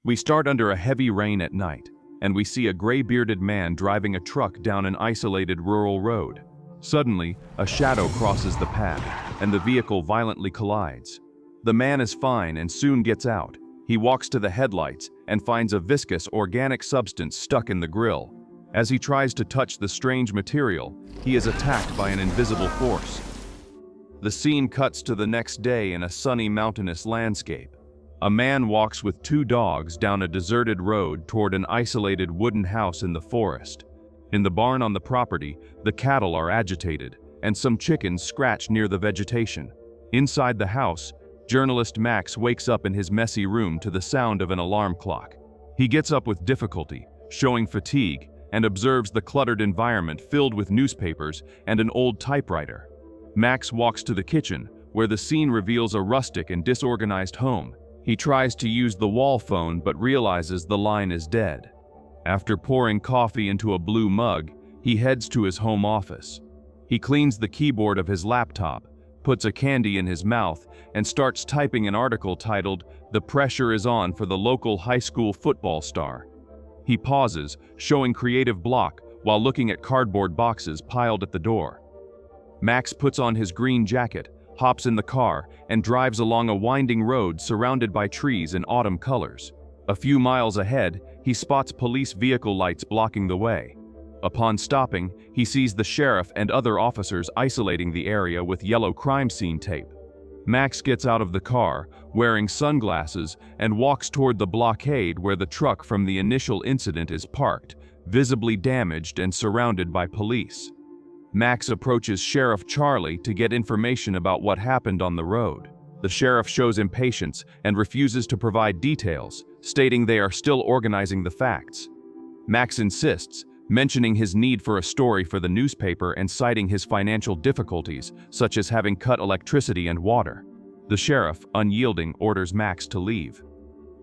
We start under a heavy rain at night, and we see a gray-bearded man driving a truck down an isolated rural road. Suddenly, a shadow crosses the path, and the vehicle violently collides. The man is fine and soon gets out. He walks to the headlights and finds a viscous organic substance stuck in the grille. As he tries to touch the strange material, he is attacked by an invisible force. The scene cuts to the next day in a sunny mountainous landscape. A man walks with two dogs down a deserted road toward an isolated wooden house in the forest. In the barn on the property, the cattle are agitated, and some chickens scratch near the vegetation. Inside the house, journalist Max wakes up in his messy room to the sound of an alarm clock. He gets up with difficulty, showing fatigue, and observes the cluttered environment filled with newspapers and an old typewriter. Max walks to the kitchen, where the scene reveals a rustic and disorganized home. He tries to use the wall phone but realizes the line is dead. After pouring coffee into a blue mug, he heads to his home office. He cleans the keyboard of his laptop, puts a candy in his mouth, and starts typing an article titled, "The Pressure is On for the Local High School Football Star." He pauses, showing creative block while looking at cardboard boxes piled at the door. Max puts on his green jacket, hops in the car, and drives along a winding road surrounded by trees in autumn colors. A few miles ahead, he spots police vehicle lights blocking the way. Upon stopping, he sees the sheriff and other officers isolating the area with yellow crime scene tape. Max gets out of the car, wearing sunglasses, and walks toward the blockade where the truck from the initial incident is parked, visibly damaged and surrounded by police. Max approaches Sheriff Charlie to get information about what happened on the road. The sheriff shows impatience and refuses to provide details, stating they are still organizing the facts. Max insists, mentioning his need for a story for the newspaper and citing his financial difficulties, such as having cut electricity and water. The sheriff, unyielding, orders Max to leave.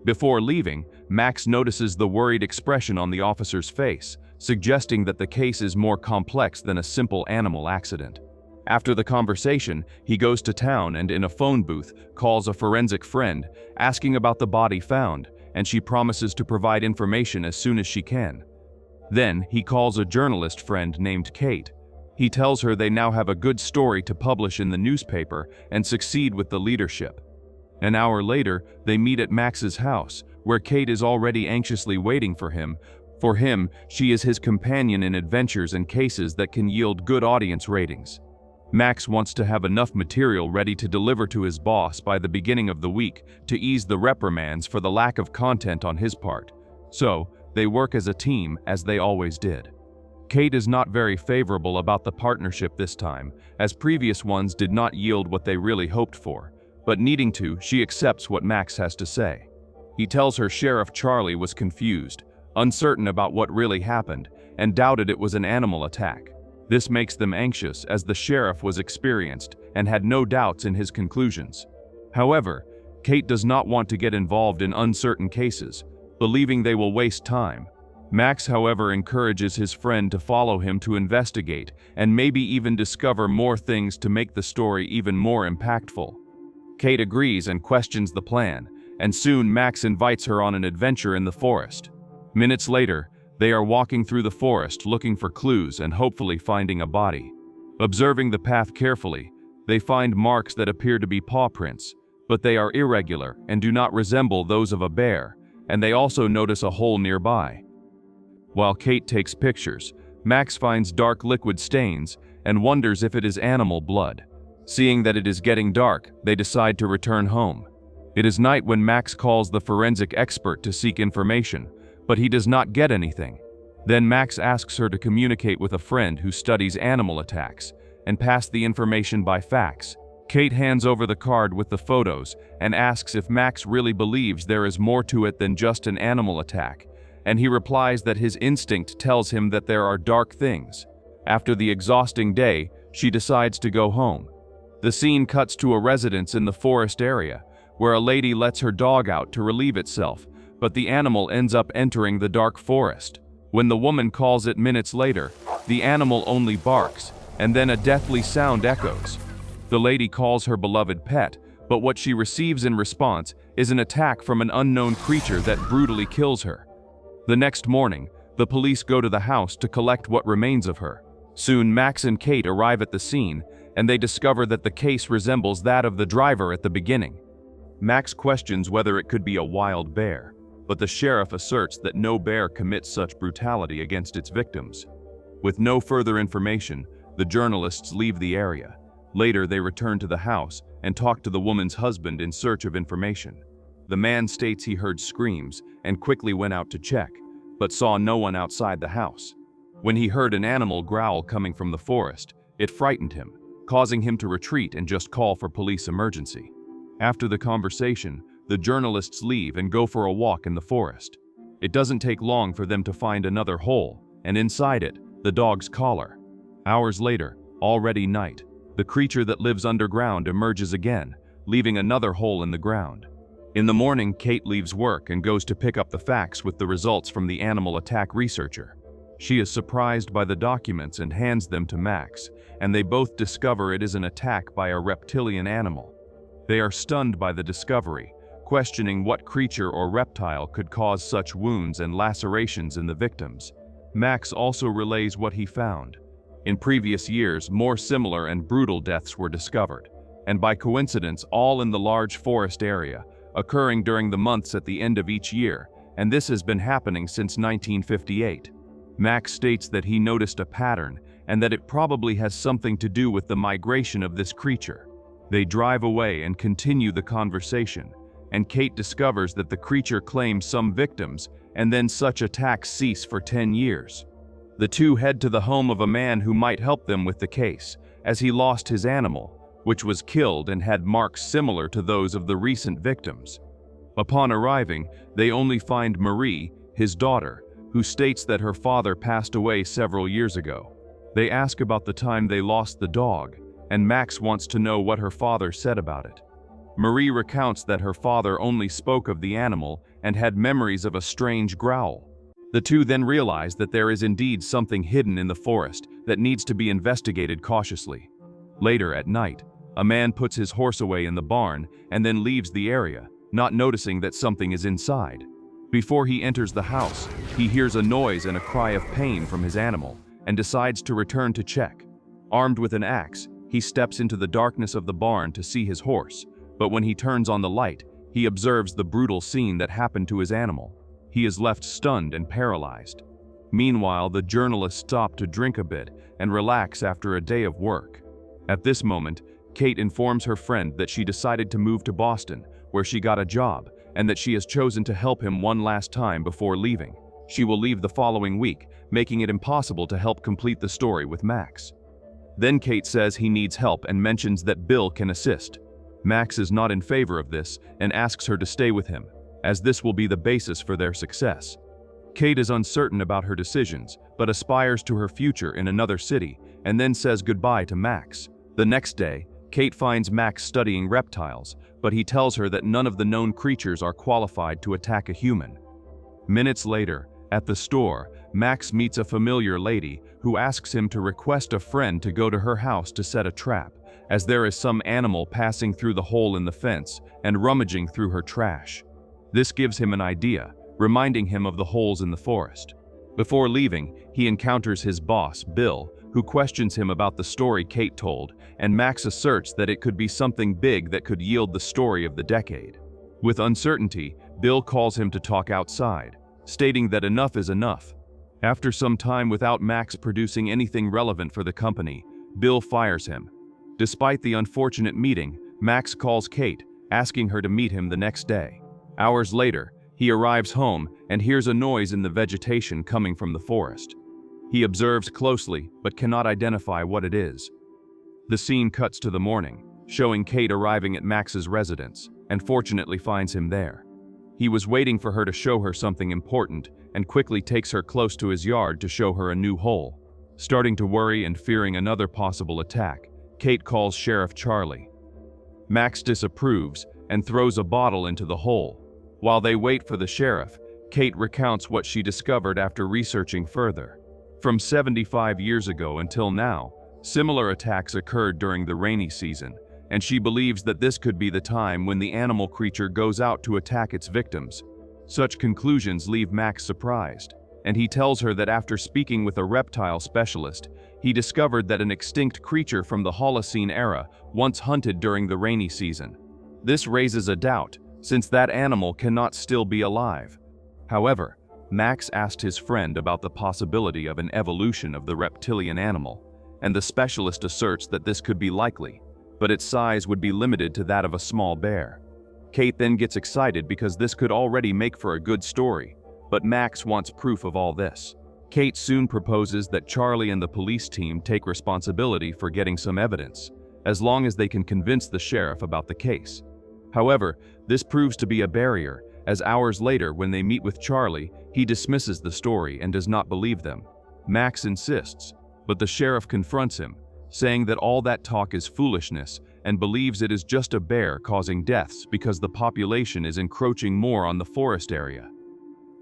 Before leaving, Max notices the worried expression on the officer's face, suggesting that the case is more complex than a simple animal accident. After the conversation, he goes to town and in a phone booth calls a forensic friend, asking about the body found, and she promises to provide information as soon as she can. Then, he calls a journalist friend named Kate. He tells her they now have a good story to publish in the newspaper and succeed with the leadership. An hour later, they meet at Max's house, where Kate is already anxiously waiting for him. For him, she is his companion in adventures and cases that can yield good audience ratings. Max wants to have enough material ready to deliver to his boss by the beginning of the week to ease the reprimands for the lack of content on his part. So, they work as a team, as they always did. Kate is not very favorable about the partnership this time, as previous ones did not yield what they really hoped for. But needing to, she accepts what Max has to say. He tells her Sheriff Charlie was confused, uncertain about what really happened, and doubted it was an animal attack. This makes them anxious as the sheriff was experienced and had no doubts in his conclusions. However, Kate does not want to get involved in uncertain cases, believing they will waste time. Max, however, encourages his friend to follow him to investigate and maybe even discover more things to make the story even more impactful. Kate agrees and questions the plan, and soon Max invites her on an adventure in the forest. Minutes later, they are walking through the forest looking for clues and hopefully finding a body. Observing the path carefully, they find marks that appear to be paw prints, but they are irregular and do not resemble those of a bear, and they also notice a hole nearby. While Kate takes pictures, Max finds dark liquid stains and wonders if it is animal blood. Seeing that it is getting dark, they decide to return home. It is night when Max calls the forensic expert to seek information, but he does not get anything. Then Max asks her to communicate with a friend who studies animal attacks and pass the information by fax. Kate hands over the card with the photos and asks if Max really believes there is more to it than just an animal attack, and he replies that his instinct tells him that there are dark things. After the exhausting day, she decides to go home. The scene cuts to a residence in the forest area, where a lady lets her dog out to relieve itself, but the animal ends up entering the dark forest. When the woman calls it minutes later, the animal only barks, and then a deathly sound echoes. The lady calls her beloved pet, but what she receives in response is an attack from an unknown creature that brutally kills her. The next morning, the police go to the house to collect what remains of her. Soon, Max and Kate arrive at the scene, and they discover that the case resembles that of the driver at the beginning. Max questions whether it could be a wild bear, but the sheriff asserts that no bear commits such brutality against its victims. With no further information, the journalists leave the area. Later, they return to the house and talk to the woman's husband in search of information. The man states he heard screams and quickly went out to check, but saw no one outside the house. When he heard an animal growl coming from the forest, it frightened him, causing him to retreat and just call for police emergency. After the conversation, the journalists leave and go for a walk in the forest. It doesn't take long for them to find another hole, and inside it, the dog's collar. Hours later, already night, the creature that lives underground emerges again, leaving another hole in the ground. In the morning, Kate leaves work and goes to pick up the facts with the results from the animal attack researcher. She is surprised by the documents and hands them to Max, and they both discover it is an attack by a reptilian animal. They are stunned by the discovery, questioning what creature or reptile could cause such wounds and lacerations in the victims. Max also relays what he found. In previous years, more similar and brutal deaths were discovered, and by coincidence all in the large forest area, occurring during the months at the end of each year, and this has been happening since 1958. Max states that he noticed a pattern and that it probably has something to do with the migration of this creature. They drive away and continue the conversation, and Kate discovers that the creature claims some victims, and then such attacks cease for 10 years. The two head to the home of a man who might help them with the case, as he lost his animal, which was killed and had marks similar to those of the recent victims. Upon arriving, they only find Marie, his daughter, who states that her father passed away several years ago. They ask about the time they lost the dog, and Max wants to know what her father said about it. Marie recounts that her father only spoke of the animal and had memories of a strange growl. The two then realize that there is indeed something hidden in the forest that needs to be investigated cautiously. Later at night, a man puts his horse away in the barn and then leaves the area, not noticing that something is inside. Before he enters the house, he hears a noise and a cry of pain from his animal and decides to return to check. Armed with an axe, he steps into the darkness of the barn to see his horse, but when he turns on the light, he observes the brutal scene that happened to his animal. He is left stunned and paralyzed. Meanwhile, the journalists stop to drink a bit and relax after a day of work. At this moment, Kate informs her friend that she decided to move to Boston, where she got a job, and that she has chosen to help him one last time before leaving. She will leave the following week, making it impossible to help complete the story with Max. Then Kate says he needs help and mentions that Bill can assist. Max is not in favor of this and asks her to stay with him, as this will be the basis for their success. Kate is uncertain about her decisions, but aspires to her future in another city, and then says goodbye to Max. The next day, Kate finds Max studying reptiles, but he tells her that none of the known creatures are qualified to attack a human. Minutes later, at the store, Max meets a familiar lady who asks him to request a friend to go to her house to set a trap, as there is some animal passing through the hole in the fence and rummaging through her trash. This gives him an idea, reminding him of the holes in the forest. Before leaving, he encounters his boss, Bill, who questions him about the story Kate told, and Max asserts that it could be something big that could yield the story of the decade. With uncertainty, Bill calls him to talk outside, stating that enough is enough. After some time without Max producing anything relevant for the company, Bill fires him. Despite the unfortunate meeting, Max calls Kate, asking her to meet him the next day. Hours later, he arrives home and hears a noise in the vegetation coming from the forest. He observes closely, but cannot identify what it is. The scene cuts to the morning, showing Kate arriving at Max's residence, and fortunately finds him there. He was waiting for her to show her something important, and quickly takes her close to his yard to show her a new hole. Starting to worry and fearing another possible attack, Kate calls Sheriff Charlie. Max disapproves and throws a bottle into the hole. While they wait for the sheriff, Kate recounts what she discovered after researching further. From 75 years ago until now, similar attacks occurred during the rainy season, and she believes that this could be the time when the animal creature goes out to attack its victims. Such conclusions leave Max surprised, and he tells her that after speaking with a reptile specialist, he discovered that an extinct creature from the Holocene era once hunted during the rainy season. This raises a doubt, since that animal cannot still be alive. However, Max asked his friend about the possibility of an evolution of the reptilian animal, and the specialist asserts that this could be likely, but its size would be limited to that of a small bear. Kate then gets excited because this could already make for a good story, but Max wants proof of all this. Kate soon proposes that Charlie and the police team take responsibility for getting some evidence, as long as they can convince the sheriff about the case. However, this proves to be a barrier, as hours later when they meet with Charlie, he dismisses the story and does not believe them. Max insists, but the sheriff confronts him, saying that all that talk is foolishness and believes it is just a bear causing deaths because the population is encroaching more on the forest area.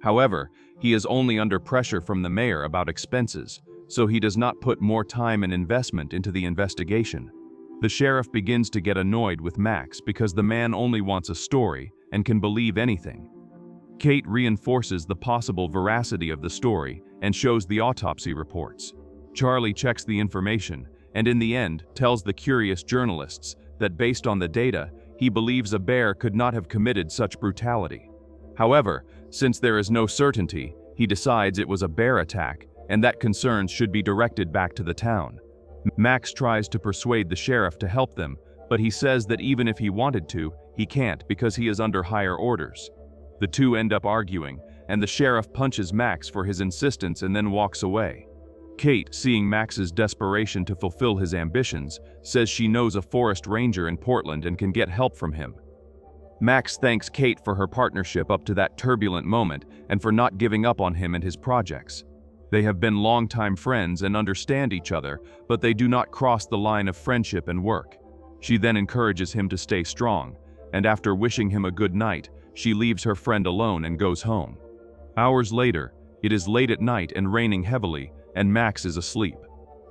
However, he is only under pressure from the mayor about expenses, so he does not put more time and investment into the investigation. The sheriff begins to get annoyed with Max because the man only wants a story and can believe anything. Kate reinforces the possible veracity of the story and shows the autopsy reports. Charlie checks the information and in the end tells the curious journalists that based on the data, he believes a bear could not have committed such brutality. However, since there is no certainty, he decides it was a bear attack and that concerns should be directed back to the town. Max tries to persuade the sheriff to help them, but he says that even if he wanted to, he can't because he is under higher orders. The two end up arguing, and the sheriff punches Max for his insistence and then walks away. Kate, seeing Max's desperation to fulfill his ambitions, says she knows a forest ranger in Portland and can get help from him. Max thanks Kate for her partnership up to that turbulent moment and for not giving up on him and his projects. They have been longtime friends and understand each other, but they do not cross the line of friendship and work. She then encourages him to stay strong, and after wishing him a good night, she leaves her friend alone and goes home. Hours later, it is late at night and raining heavily, and Max is asleep.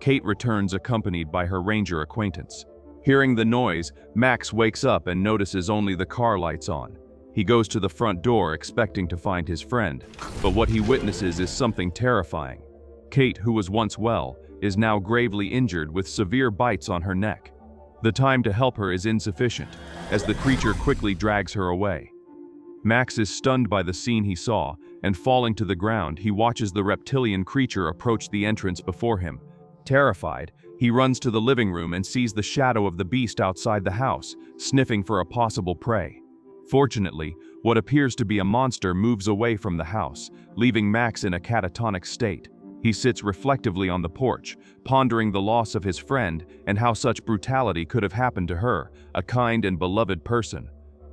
Kate returns accompanied by her ranger acquaintance. Hearing the noise, Max wakes up and notices only the car lights on. He goes to the front door expecting to find his friend, but what he witnesses is something terrifying. Kate, who was once well, is now gravely injured with severe bites on her neck. The time to help her is insufficient, as the creature quickly drags her away. Max is stunned by the scene he saw, and falling to the ground, he watches the reptilian creature approach the entrance before him. Terrified, he runs to the living room and sees the shadow of the beast outside the house, sniffing for a possible prey. Fortunately, what appears to be a monster moves away from the house, leaving Max in a catatonic state. He sits reflectively on the porch, pondering the loss of his friend and how such brutality could have happened to her, a kind and beloved person.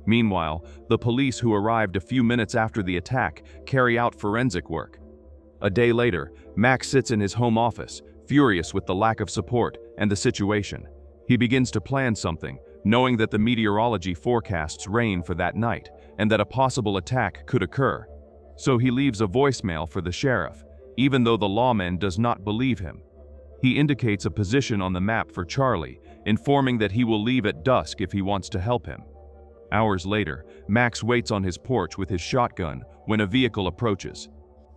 Meanwhile, the police who arrived a few minutes after the attack carry out forensic work. A day later, Max sits in his home office, furious with the lack of support and the situation. He begins to plan something, knowing that the meteorology forecasts rain for that night and that a possible attack could occur. So he leaves a voicemail for the sheriff, even though the lawman does not believe him. He indicates a position on the map for Charlie, informing that he will leave at dusk if he wants to help him. Hours later, Max waits on his porch with his shotgun when a vehicle approaches.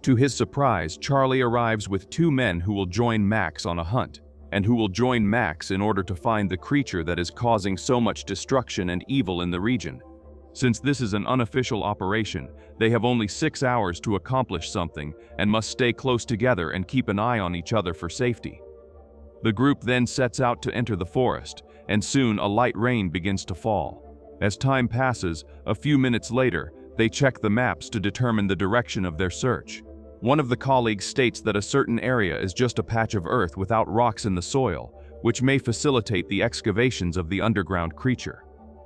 To his surprise, Charlie arrives with two men who will join Max on a hunt, and who will join Max in order to find the creature that is causing so much destruction and evil in the region. Since this is an unofficial operation, they have only 6 hours to accomplish something and must stay close together and keep an eye on each other for safety. The group then sets out to enter the forest, and soon a light rain begins to fall. As time passes, a few minutes later, they check the maps to determine the direction of their search. One of the colleagues states that a certain area is just a patch of earth without rocks in the soil, which may facilitate the excavations of the underground creature.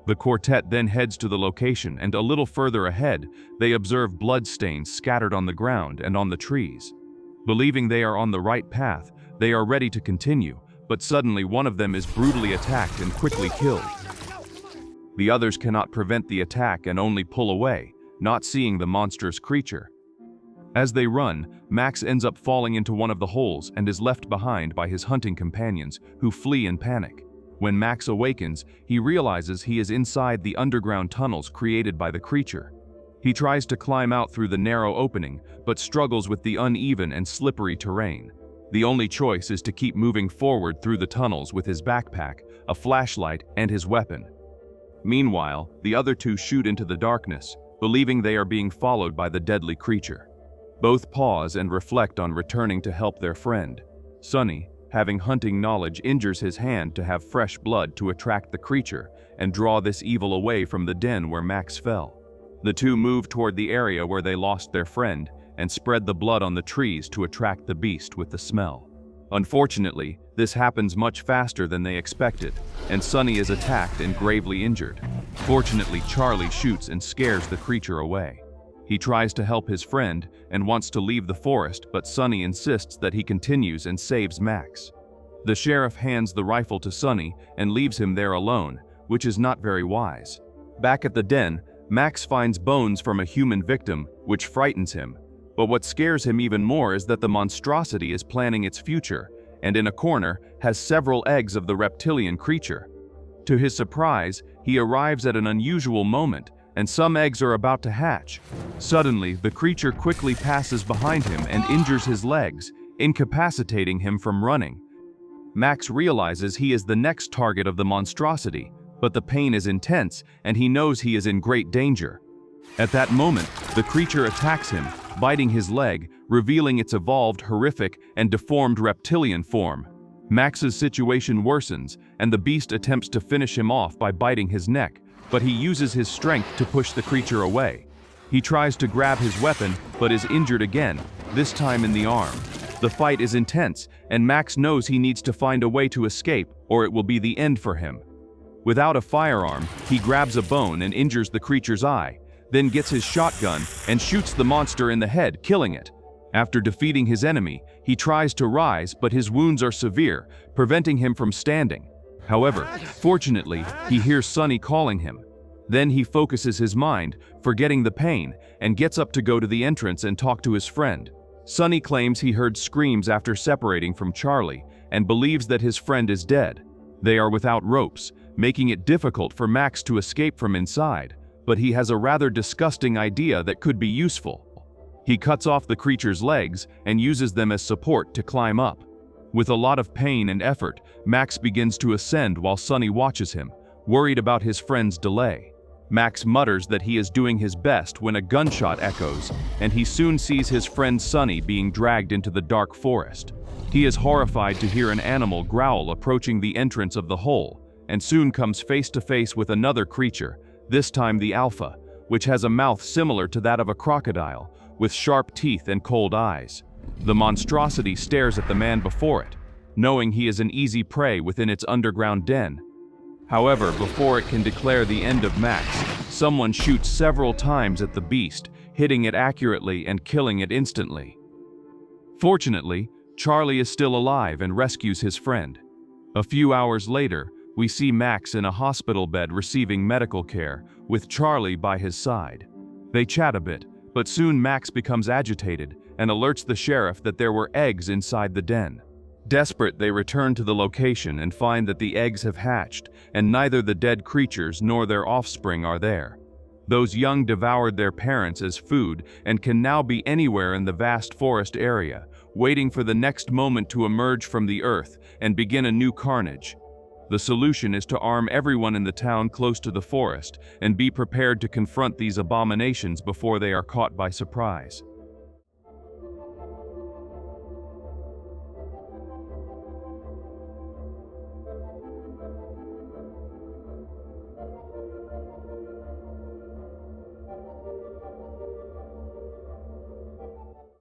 The quartet then heads to the location, and a little further ahead, they observe bloodstains scattered on the ground and on the trees. Believing they are on the right path, they are ready to continue, but suddenly one of them is brutally attacked and quickly killed. The others cannot prevent the attack and only pull away, not seeing the monstrous creature. As they run, Max ends up falling into one of the holes and is left behind by his hunting companions, who flee in panic. When Max awakens, he realizes he is inside the underground tunnels created by the creature. He tries to climb out through the narrow opening, but struggles with the uneven and slippery terrain. The only choice is to keep moving forward through the tunnels with his backpack, a flashlight, and his weapon. Meanwhile, the other two shoot into the darkness, believing they are being followed by the deadly creature. Both pause and reflect on returning to help their friend. Sonny, having hunting knowledge, injures his hand to have fresh blood to attract the creature and draw this evil away from the den where Max fell. The two move toward the area where they lost their friend and spread the blood on the trees to attract the beast with the smell. Unfortunately, this happens much faster than they expected, and Sonny is attacked and gravely injured. Fortunately, Charlie shoots and scares the creature away. He tries to help his friend and wants to leave the forest, but Sonny insists that he continues and saves Max. The sheriff hands the rifle to Sonny and leaves him there alone, which is not very wise. Back at the den, Max finds bones from a human victim, which frightens him. But what scares him even more is that the monstrosity is planning its future, and in a corner has several eggs of the reptilian creature. To his surprise, he arrives at an unusual moment, and some eggs are about to hatch. Suddenly, the creature quickly passes behind him and injures his legs, incapacitating him from running. Max realizes he is the next target of the monstrosity, but the pain is intense and he knows he is in great danger. At that moment, the creature attacks him, biting his leg, revealing its evolved, horrific, and deformed reptilian form. Max's situation worsens, and the beast attempts to finish him off by biting his neck, but he uses his strength to push the creature away. He tries to grab his weapon, but is injured again, this time in the arm. The fight is intense, and Max knows he needs to find a way to escape, or it will be the end for him. Without a firearm, he grabs a bone and injures the creature's eye, then gets his shotgun and shoots the monster in the head, killing it. After defeating his enemy, he tries to rise, but his wounds are severe, preventing him from standing. However, fortunately, he hears Sonny calling him. Then he focuses his mind, forgetting the pain, and gets up to go to the entrance and talk to his friend. Sonny claims he heard screams after separating from Charlie and believes that his friend is dead. They are without ropes, making it difficult for Max to escape from inside, but he has a rather disgusting idea that could be useful. He cuts off the creature's legs and uses them as support to climb up. With a lot of pain and effort, Max begins to ascend while Sonny watches him, worried about his friend's delay. Max mutters that he is doing his best when a gunshot echoes, and he soon sees his friend Sonny being dragged into the dark forest. He is horrified to hear an animal growl approaching the entrance of the hole, and soon comes face to face with another creature, this time the Alpha, which has a mouth similar to that of a crocodile, with sharp teeth and cold eyes. The monstrosity stares at the man before it, knowing he is an easy prey within its underground den. However, before it can declare the end of Max, someone shoots several times at the beast, hitting it accurately and killing it instantly. Fortunately, Charlie is still alive and rescues his friend. A few hours later, we see Max in a hospital bed receiving medical care, with Charlie by his side. They chat a bit, but soon Max becomes agitated and alerts the sheriff that there were eggs inside the den. Desperate, they return to the location and find that the eggs have hatched, and neither the dead creatures nor their offspring are there. Those young devoured their parents as food and can now be anywhere in the vast forest area, waiting for the next moment to emerge from the earth and begin a new carnage. The solution is to arm everyone in the town close to the forest and be prepared to confront these abominations before they are caught by surprise.